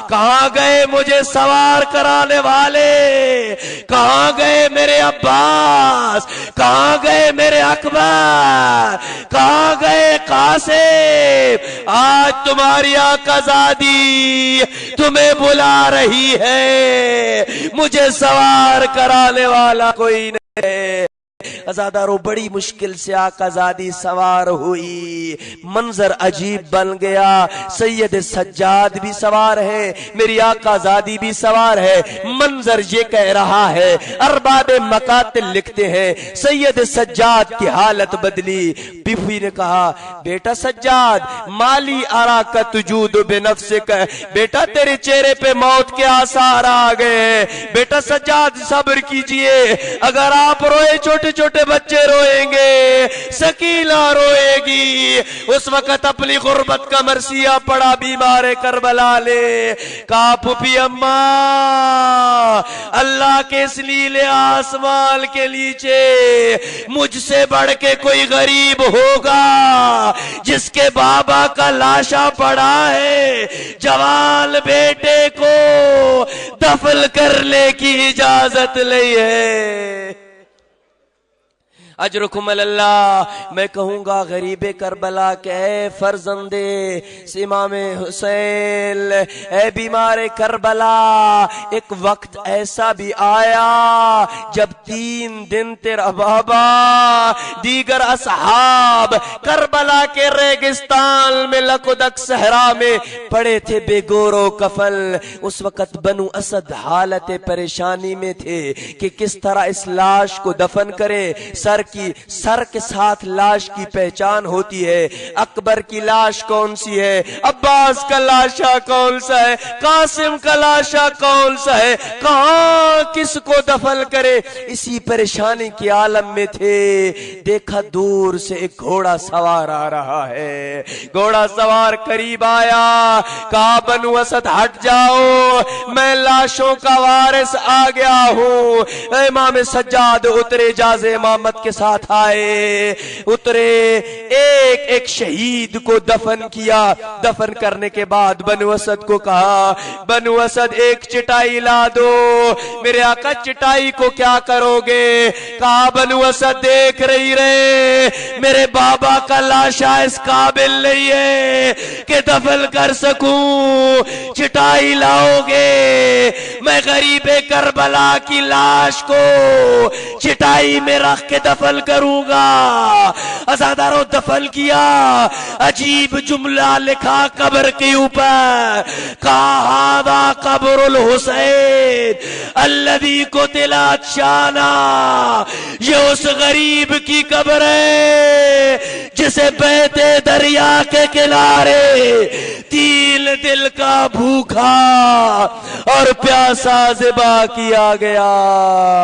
کہاں گئے مجھے سوار کرانے والے، کہاں گئے میرے عباس، کہاں گئے میرے اکبر، کہاں گئے قاسم. آج تمہاری آقا زادی تمہیں بلا رہی ہے، مجھے سوار کرانے والا کوئی نہیں ہے. ازادارو بڑی مشکل سے آقا زادی سوار ہوئی. منظر عجیب بن گیا. سید سجاد بھی سوار ہے، میری آقا زادی بھی سوار ہے. منظر یہ کہہ رہا ہے، ارباب مقاتل لکھتے ہیں سید سجاد کی حالت بدلی. بیوی نے کہا بیٹا سجاد مالی اراک تجود بنفسک، بیٹا تیرے چہرے پہ موت کے آثار آ گئے. بیٹا سجاد صبر کیجئے، اگر آپ روئے چھوٹے چھوٹے بچے روئیں گے، سکینہ روئے گی. اس وقت اپنی غربت کا مرثیہ پڑا بیمار کربلا لے. کہا پھوپھی اماں اللہ کے اس نیلے آسمان کے نیچے مجھ سے بڑھ کے کوئی غریب ہوگا جس کے بابا کا لاشا پڑا ہے، جوان بیٹے کو دفن کرنے کی اجازت نہیں ہے. اجرکم اللہ. میں کہوں گا غریب کربلا کے اے فرزند امام حسین، اے بیمار کربلا، ایک وقت ایسا بھی آیا جب 3 دن تیرا بابا دیگر اصحاب کربلا کے ریگستان میں لکدک صحرا میں پڑے تھے بے گور و کفن. اس وقت بنو اسد حالت پریشانی میں تھے کہ کس طرح اس لاش کو دفن کرے. سر کے ساتھ لاش کی پہچان ہوتی ہے. اکبر کی لاش کون سی ہے، عباس کا لاشا کون سا ہے، قاسم کا لاشا کون سا ہے، کہاں کس کو دفن کرے، اسی پریشانی کی عالم میں تھے. دیکھا دور سے ایک گھوڑا سوار آ رہا ہے. گھوڑا سوار قریب آیا، کہا بنو اسد ہٹ جاؤ، میں لاشوں کا وارث آ گیا ہوں. امام سجاد اترے، جاز امامت کے ساتھ آئے، اترے، ایک ایک شہید کو دفن کیا. دفن کرنے کے بعد بنو اسد کو کہا بنو اسد ایک چٹائی لا دو. میرے آقا چٹائی کو کیا کرو گے؟ کہا بنو اسد دیکھ رہی رہے میرے بابا کا لاشا اس قابل نہیں ہے کہ دفن کر سکوں. چٹائی لاؤ گے، میں غریب کربلا کی لاش کو چٹائی میں رکھ کے دفن کروں گا. ازاداروں دفن کیا. عجیب جملہ لکھا قبر کے اوپر، کہا ہذا قبر الحسین الذی قتلت شانا. یہ اس غریب کی قبر ہے جسے بہتے دریا کے کنارے 3 دل کا بھوکا اور پیاسا ذبح کیا گیا.